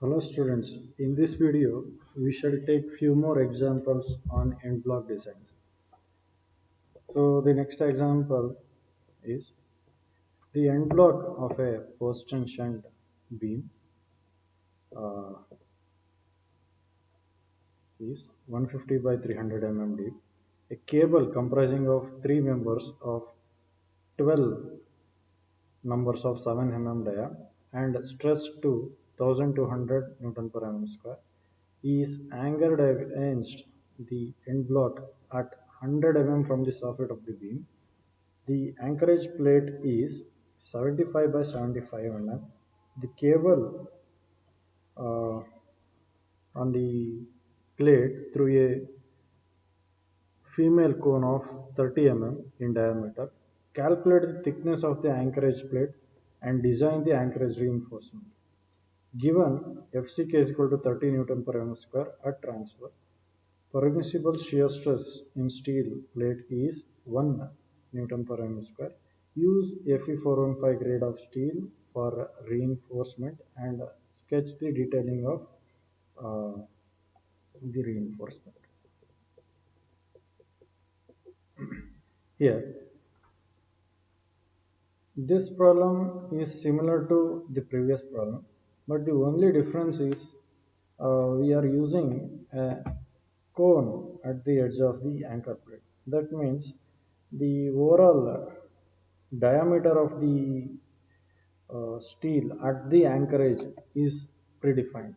Hello students, in this video we shall take few more examples on end block designs. So the next example is the end block of a post and shunt beam uh, is 150 by 300 mm deep. A cable comprising of three members of 12 numbers of 7 mm dia and stress to 1200 Newton per mm square is anchored against the end block at 100 mm from the soffit of the beam. The anchorage plate is 75 by 75 mm. The cable uh, on the plate through a female cone of 30 mm in diameter. Calculate the thickness of the anchorage plate and design the anchorage reinforcement. Given FCK is equal to 30 Newton per mm square at transfer, permissible shear stress in steel plate is 1 Newton per mm square. Use Fe415 grade of steel for reinforcement and sketch the detailing of uh, the reinforcement. Here, this problem is similar to the previous problem, but the only difference is we are using a cone at the edge of the anchor plate. That means the overall diameter of the steel at the anchorage is predefined.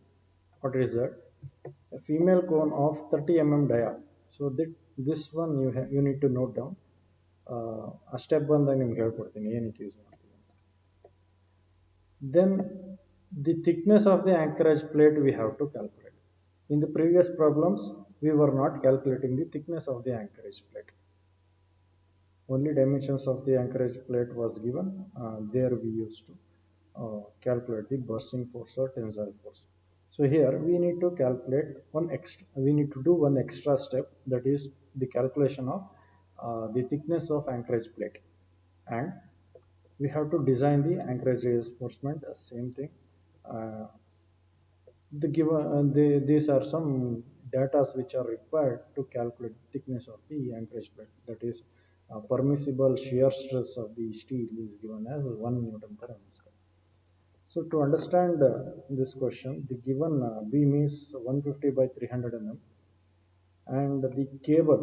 What is that? A female cone of 30 dia. So this one you need to note down. A step ಬಂದಾಗ ನಿಮ್ಗೆ ಹೇಳ್ಕೊಡ್ತೀನಿ ಏನಕ್ಕೆ use ಮಾಡ್ತೀವಿ ಅಂತ. Then the thickness of the anchorage plate we have to calculate. In the previous problems, we were not calculating the thickness of the anchorage plate. Only dimensions of the anchorage plate was given. There we used to calculate the bursting force or tensile force. So here we need to calculate one extra. We need to do one extra step, that is the calculation of the thickness of anchorage plate, and we have to design the anchorage reinforcement. Same thing. Uh, these are some data which are required to calculate thickness of the anchorage plate. That is, permissible shear stress of the steel is given as 1 Newton per mm square. So to understand this question, the given beam is 150 by 300 mm, and the cable.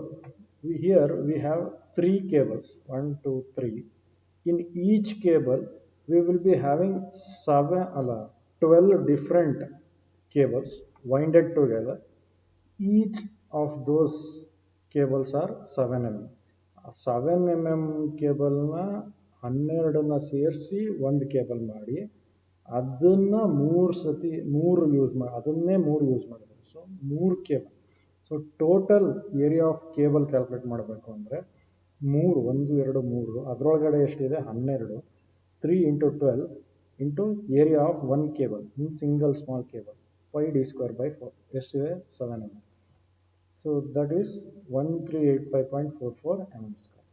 Here we have three cables, one, two, three. In each cable, we will be having 12 different cables winded together. Each of those cables are 7 mm. 7 mm ಕೇಬಲ್ನ 12ನ ಸೇರಿಸಿ ಒಂದು cable ಮಾಡಿ ಅದನ್ನ ಮೂರು use ಮಾಡಿದ್ರು. So ಮೂರು cable. So total area of cable calculate ಮಾಡಬೇಕು ಅಂದರೆ ಮೂರು ಅದರೊಳಗಡೆ ಎಷ್ಟಿದೆ 12 3 into 12 into area of one cable in single small cable 5d² by 4 ಎಷ್ಟಿದೆ 7 mm. So that is 1385.44 mm square.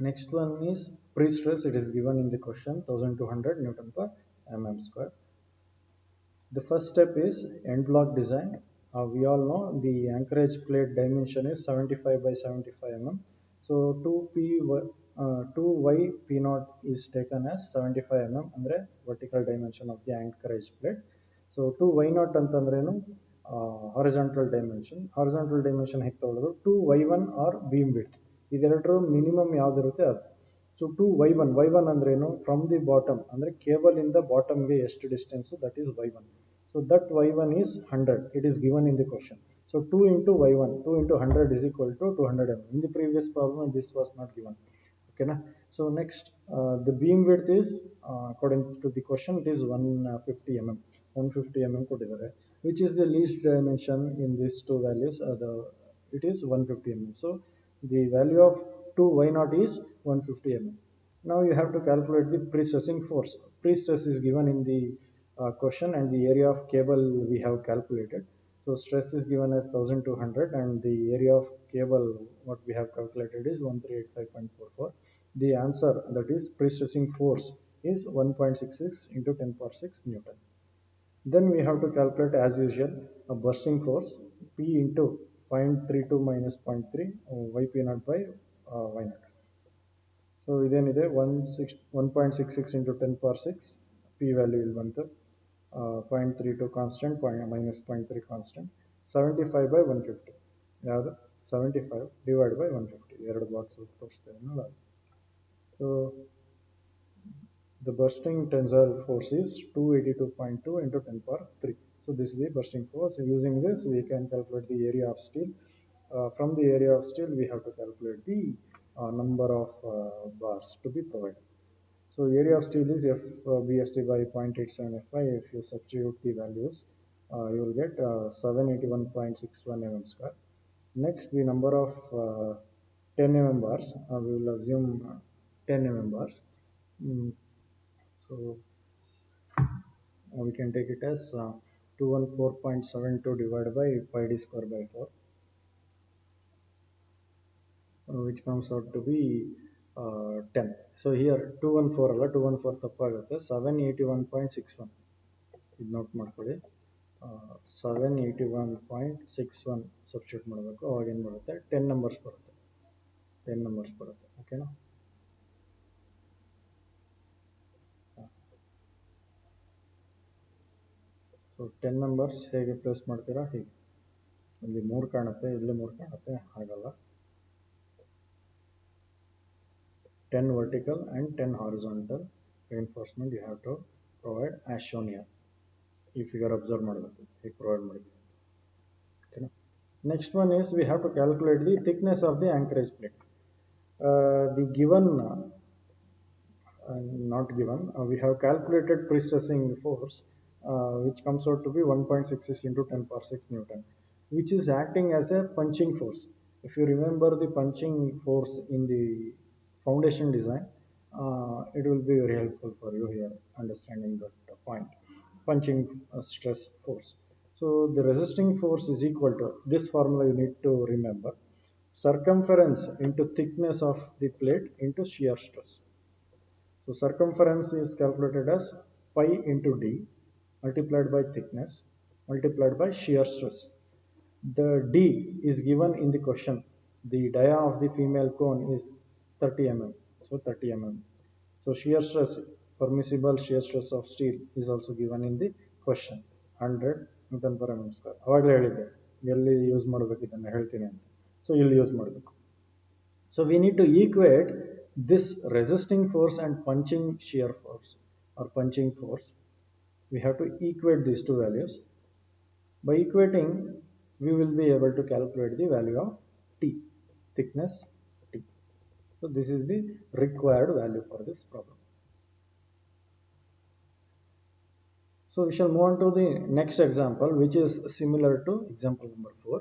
Next one is pre-stress. It is given in the question 1200 Newton per mm square. The first step is end block design. We all know the anchorage plate dimension is 75 by 75 mm. So 2y p0 is taken as 75 mm andre vertical dimension of the anchorage plate. So 2y0 ಅಂತಂದ್ರೇನು horizontal dimension. Horizontal dimension ಹೇಗೆ ತಗೊಳ್ಳೋದು 2y1 or beam width. ಇದೆರಡರ minimum ಯಾವ್ದಿರುತ್ತೆ ಅದು. So two y one ಅಂದ್ರೇನು from the bottom ಅಂದರೆ cable ಇಂದ ಬಾಟಮ್ಗೆ ಎಷ್ಟು distance, that is y one. So that y one is 100. It is given in the question. So 2 into y one, 2 into 100 is equal to 200 mm. In the previous problem this was not given. Okay na? So next, the beam width is according to the question it is 150 mm. 150 mm ಕೊಟ್ಟಿದ್ದಾರೆ, which is the least dimension in these two values. It is 150 mm. So the value of 2y0 is 150 mm. Now you have to calculate the pre-stressing force. Pre-stress is given in the question, and the area of cable we have calculated. So stress is given as 1200 and the area of cable what we have calculated is 1385.44. The answer, that is pre-stressing force, is 1.66 into 10 power 6 Newton. Then we have to calculate as usual a bursting force P into 0.32 minus 0.3 yp naught by y naught. So ಇದೇನಿದೆ 1.66 into 10 power 6 P value ಇಲ್ಲಿ ಬಂತು 0.32 constant minus 0.3 constant 75 by 150 ಯಾವುದು 75 divided by 150 ಎರಡು box ತೋರಿಸ್ತೇವೆ ನೋಡ. So the bursting tensile force is 282.2 into 10 power 3. So this is the bursting force. Using this, we can calculate the area of steel. From the area of steel, we have to calculate the number of bars to be provided. So area of steel is FBST by 0.87 If you substitute the values, you will get 781.61 mm square. Next, the number of 10 mm bars, we will assume 10 mm bars. So we can take it as 214.72 divided by pi d square by 4, which comes out to be 10. So here 214 ಅಲ್ಲ 214 ತಪ್ಪಾಗುತ್ತೆ 781.61 ಇದು note ಮಾಡ್ಕೊಳ್ಳಿ 781.61 substitute ಮಾಡಬೇಕು ಅವಾಗ ಏನು ಬರುತ್ತೆ 10 numbers ಬರುತ್ತೆ ಓಕೆನಾ. ಸೊ 10 ನಂಬರ್ಸ್ ಹೇಗೆ ಪ್ಲೇಸ್ ಮಾಡ್ತೀರಾ ಹೀಗೆ ಇಲ್ಲಿ 3 ಕಾಣುತ್ತೆ ಇಲ್ಲಿ 3 ಕಾಣುತ್ತೆ ಹಾಗಲ್ಲ 10 vertical and 10 horizontal reinforcement you have to provide as shown here. ಈ ಫಿಗರ್ ಅಬ್ಸರ್ವ್ ಮಾಡಬೇಕು ಹೇಗೆ ಪ್ರೊವೈಡ್ ಮಾಡಿದ್ದೀವಿ ಓಕೆನಾ. Next one is we have to calculate the thickness of the anchorage plate. The given not given we have calculated pre-stressing force which comes out to be 1.66 into 10 power 6 Newton, which is acting as a punching force. If you remember the punching force in the foundation design, it will be very helpful for you here understanding that point. Punching stress force. So the resisting force is equal to this formula you need to remember: circumference into thickness of the plate into shear stress. So circumference is calculated as pi into d multiplied by thickness multiplied by shear stress. The d is given in the question. The dia of the female cone is 30 mm. So 30 mm. So shear stress, permissible shear stress of steel is also given in the question. 100 Newton per mm square. ಅವಾಗಲೇ ಹೇಳಿದ್ದೆ ಎಲ್ಲಿ use ಮಾಡಬೇಕು ಇದನ್ನು ಹೇಳ್ತೀನಿ ಅಂತ. So ಇಲ್ಲಿ use ಮಾಡಬೇಕು. So we need to equate this resisting force and punching shear force or punching force. We have to equate these two values. By equating, we will be able to calculate the value of T, thickness T. So this is the required value for this problem. So we shall move on to the next example, which is similar to example number 4.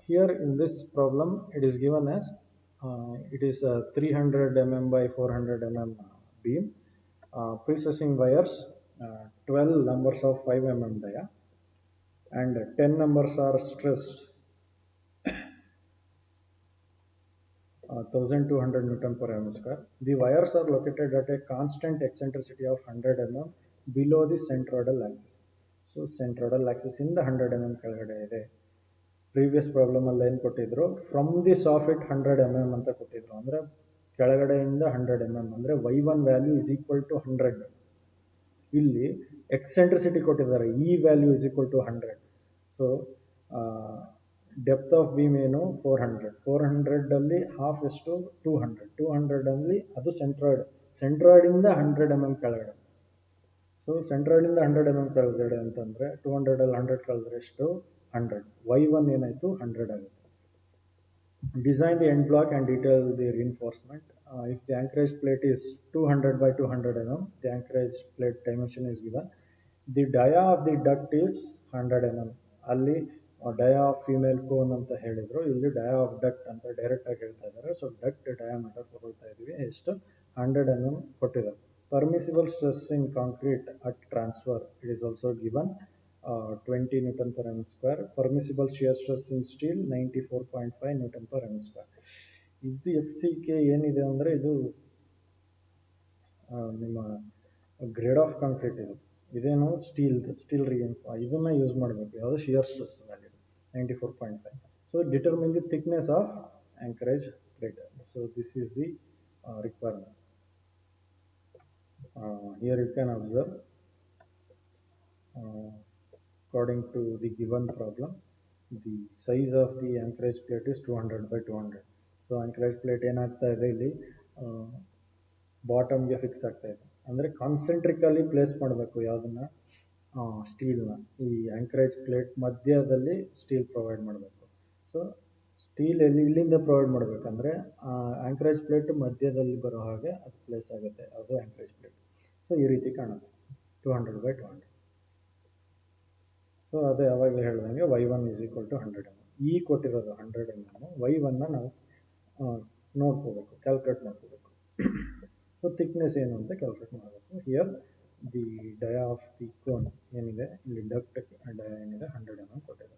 Here in this problem, it is given as it is a 300 mm by 400 mm beam, pre-stressing wires, 12 numbers of 5 mm dia, and 10 numbers are stressed 1200 Newton per mm square. The wires are located at a constant eccentricity of 100 mm below the centroidal axis. So centroidal axis in the 100 mm ಕೆಳಗಡೆ ಇದೆ. Previous problem ಅಲ್ಲಿ ಏನು ಕೊಟ್ಟಿದ್ರು, from the ಸಾಫಿಟ್ 100 mm ಅಂತ ಕೊಟ್ಟಿದ್ರು, ಅಂದರೆ ಕೆಳಗಡೆಯಿಂದ 100 mm ಅಂದರೆ y1 value is equal to 100. ಇಲ್ಲಿ ಎಕ್ಸೆಂಟ್ರಿಸಿಟಿ ಕೊಟ್ಟಿದ್ದಾರೆ, e value is equal to 100. So depth of beam ಏನು 400 ಅಲ್ಲಿ ಹಾಫ್ ಎಷ್ಟು 200 ಅಲ್ಲಿ ಅದು ಸೆಂಟ್ರಾಯ್ಡಿಂದ 100 mm ಕೆಳಗಡೆ. ಸೊ ಸೆಂಟ್ರಾಯ್ಡಿಂದ 100 mm ಕೆಳಗಡೆ ಅಂತಂದರೆ 200 ಅಲ್ಲಿ 100 ಕಳೆದ್ರೆ ಎಷ್ಟು 100. y1 ಏನಾಯಿತು 100 ಆಗುತ್ತೆ. Design the end block and detail the reinforcement. If the anchorage plate is 200 by 200 mm, the anchorage plate dimension is given. The dia of the duct is 100 mm. ಅಲ್ಲಿ dia of female cone ಅಂತ ಹೇಳಿದ್ರು, ಇಲ್ಲಿ dia of duct ಅಂತ direct ಆಗಿ ಹೇಳ್ತಾ ಇದ್ದಾರೆ. So duct diameter ಕೊಡ್ತಾ ಇದೀವಿ, ಎಷ್ಟು 100 mm ಕೊಟ್ಟಿದ್ದಾರೆ. Permissible stress in concrete at transfer, it is also given 20 Newton per mm square. Permissible shear stress in steel 94.5 Newton per mm square. ಇದು FCK ಏನಿದೆ ಅಂದರೆ ಇದು ನಿಮ್ಮ ಗ್ರೇಡ್ ಆಫ್ ಕಾಂಕ್ರೀಟ್ ಇದು ಇದೇನು ಸ್ಟೀಲ್ ಇದನ್ನ ಯೂಸ್ ಮಾಡಬೇಕು, ಯಾವುದು shear stress value 94.5. So determine the thickness of anchorage plate. So this is the requirement. Here you can observe, according to the given problem, the size of the anchorage plate is 200 by 200. So anchorage plate ಏನಾಗ್ತಾ ಇದೆ ಇಲ್ಲಿ ಬಾಟಮ್ಗೆ fix ಆಗ್ತಾ ಇದೆ, ಅಂದರೆ ಕಾನ್ಸೆಂಟ್ರಿಕಲಿ place ಮಾಡಬೇಕು ಯಾವುದನ್ನ, ಸ್ಟೀಲ್ನ ಈ ಆಂಕರೇಜ್ plate ಮಧ್ಯದಲ್ಲಿ ಸ್ಟೀಲ್ ಪ್ರೊವೈಡ್ ಮಾಡಬೇಕು. ಸೊ ಸ್ಟೀಲ್ ಇಲ್ಲಿಂದ ಪ್ರೊವೈಡ್ ಮಾಡಬೇಕಂದ್ರೆ ಆಂಕರೇಜ್ ಪ್ಲೇಟ್ ಮಧ್ಯದಲ್ಲಿ ಬರೋ ಹಾಗೆ ಅದು ಪ್ಲೇಸ್ ಆಗುತ್ತೆ, ಅದು ಆಂಕರೇಜ್ ಪ್ಲೇಟ್. ಸೊ ಈ ರೀತಿ ಕಾಣುತ್ತೆ 200 by 200. ಸೊ ಅದೇ ಯಾವಾಗಲೇ ಹೇಳ್ದಂಗೆ y1 is equal to 100 mm. ಈ ಕೊಟ್ಟಿರೋದು 100 mm, y1ನ ನಾವು ನೋಡ್ಕೋಬೇಕು, ಕ್ಯಾಲ್ಕುಲೇಟ್ ಮಾಡ್ಕೋಬೇಕು. ಸೊ ಥಿಕ್ನೆಸ್ ಏನು ಅಂತ ಕ್ಯಾಲ್ಕುಲೇಟ್ ಮಾಡಬೇಕು. Here the dia of the cone ಏನಿದೆ, ಇಲ್ಲಿ ಡಕ್ಟ್ ಡಯಾ ಏನಿದೆ 100 mm ಕೊಟ್ಟಿದೆ.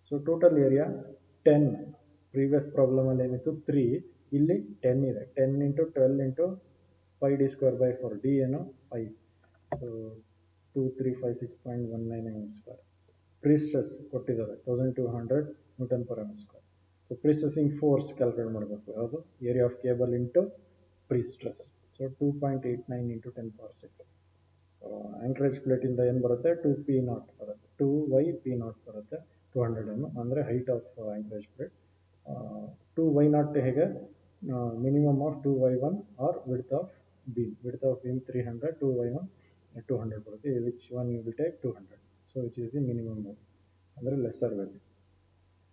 ಸೊ ಟೋಟಲ್ ಏರಿಯಾ 10, ಪ್ರೀವಿಯಸ್ ಪ್ರಾಬ್ಲಮಲ್ಲಿ ಏನಿತ್ತು 3, ಇಲ್ಲಿ 10 ಇದೆ. 10 × 12 × 5d²/4, ಡಿ ಏನು 5, ಸೊ 2356.199 m². ಪ್ರೀಸ್ಟ್ರೆಸ್ ಕೊಟ್ಟಿದ್ದಾರೆ 1200 Nm². ಸೊ ಪ್ರೀಸ್ಟ್ರೆಸ್ಸಿಂಗ್ ಫೋರ್ಸ್ ಕ್ಯಾಲ್ಕುಲೇಟ್ ಮಾಡಬೇಕು, ಯಾವುದು area of cable into prestress. So 2.89 × 10⁶. Anchorage ಪ್ಲೇಟಿಂದ ಏನು ಬರುತ್ತೆ, 2p0 ಬರುತ್ತೆ, 2yp0 ಬರುತ್ತೆ. 200 mm ಅಂದರೆ ಹೈಟ್ ಆಫ್ ಆಂಕರೇಜ್ ಪ್ಲೇಟ್. 2y0 ಹೇಗೆ, minimum of 2y1 or width of beam 300, 2y1 200 ಬರುತ್ತೆ. Which one you will take 200. So which is the minimum value, ಅಂದರೆ lesser value.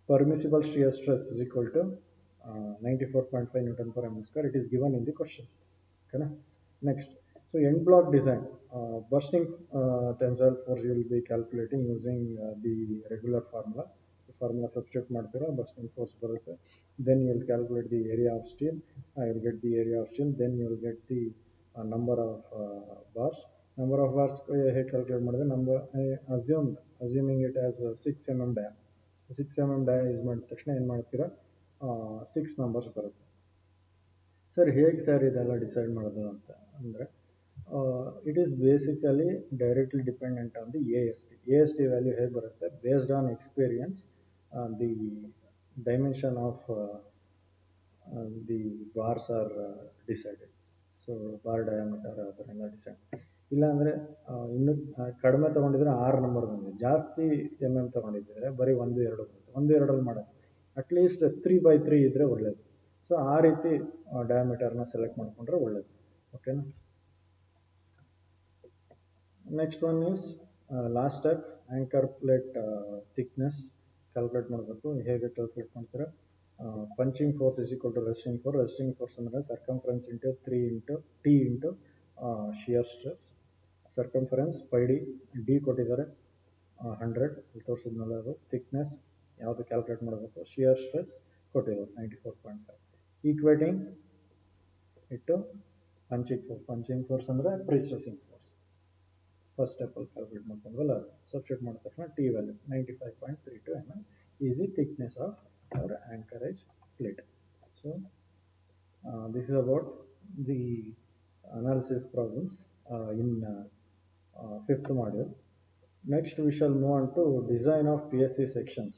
Permissible shear stress is equal to 94.5 Nm². It is given in the question. Okay. Next, so end block design, bursting tensile force you will be calculating using the regular formula. The formula substitute ಮಾಡ್ತೀರಾ, bursting force ಬರುತ್ತೆ. Then you will calculate the area of steel. You will get the area of steel. Then you will get the number of bars. Number of bars ಹೇಗೆ calculate ಮಾಡಿದ್ರೆ, assuming it as 6 mm dia. So 6 mm dia use ಮಾಡಿದ ತಕ್ಷಣ ಏನು ಮಾಡ್ತೀರಾ, 6 numbers ಬರುತ್ತೆ. Sir ಹೇಗೆ sir ಇದೆಲ್ಲ decide ಮಾಡೋದು ಅಂತ ಅಂದರೆ, it is basically directly dependent on the AST value ಹೇಗೆ ಬರುತ್ತೆ, based on experience the dimension of the bars are decided. So bar diameter ಆ ಥರ ಎಲ್ಲ ಡಿಸೈಡ್. ಇಲ್ಲಾಂದರೆ ಇನ್ನೂ ಕಡಿಮೆ ತೊಗೊಂಡಿದ್ರೆ 6 ನಂಬರ್ ಬಂದಿದೆ, ಜಾಸ್ತಿ ತೊಗೊಂಡಿದ್ದರೆ ಬರೀ 1, 2 ಬರುತ್ತೆ. 1, 2ರಲ್ಲಿ ಮಾಡೋದು ಅಟ್ಲೀಸ್ಟ್ 3/3 ಇದ್ದರೆ ಒಳ್ಳೆಯದು. ಸೊ ಆ ರೀತಿ ಡಯಾಮೀಟರ್ನ ಸೆಲೆಕ್ಟ್ ಮಾಡಿಕೊಂಡ್ರೆ ಒಳ್ಳೆಯದು. ಓಕೆನಾ. Next one is last step, anchor plate thickness calculate ಮಾಡಬೇಕು. ಹೇಗೆ ಕ್ಯಾಲ್ಕುಲೇಟ್ ಮಾಡ್ತಾರೆ, punching force is equal to resting force. Resting force ಅಂದರೆ circumference into 3 × T into shear stress. Circumference πd, D ಕೊಟ್ಟಿದ್ದಾರೆ 100, ತೋರಿಸಿದ್ನಲ್ಲ ಅದು. ಥಿಕ್ನೆಸ್ ಯಾವುದು ಕ್ಯಾಲ್ಕುಲೇಟ್ ಮಾಡಬೇಕು, ಶಿಯರ್ ಸ್ಟ್ರೆಸ್ ಕೊಟ್ಟಿದ್ದಾರೆ 94.5. Equating ಇಟ್ಟು ಪಂಚಿಂಗ್ ಫೋರ್ಸ್. ಪಂಚಿಂಗ್ ಫೋರ್ಸ್ ಅಂದರೆ ಪ್ರೀಸ್ಟ್ರೆಸಿಂಗ್ ಫೋರ್ಸ್. ಫಸ್ಟ್ ಸ್ಟೆಪ್ಪಲ್ಲಿ ಕ್ಯಾಲ್ಕುಲೇಟ್ ಮಾಡ್ಕೊಂಡ್ವಲ್ಲ, ಅದು ಸಬ್ಸ್ಟಿಟ್ಯೂಟ್ ಮಾಡಿದ ತಕ್ಷಣ T value 95.32 mm is the thickness of our anchorage plate. So this is about the analysis problems in 5th module. Next we shall move on to design of PSC sections.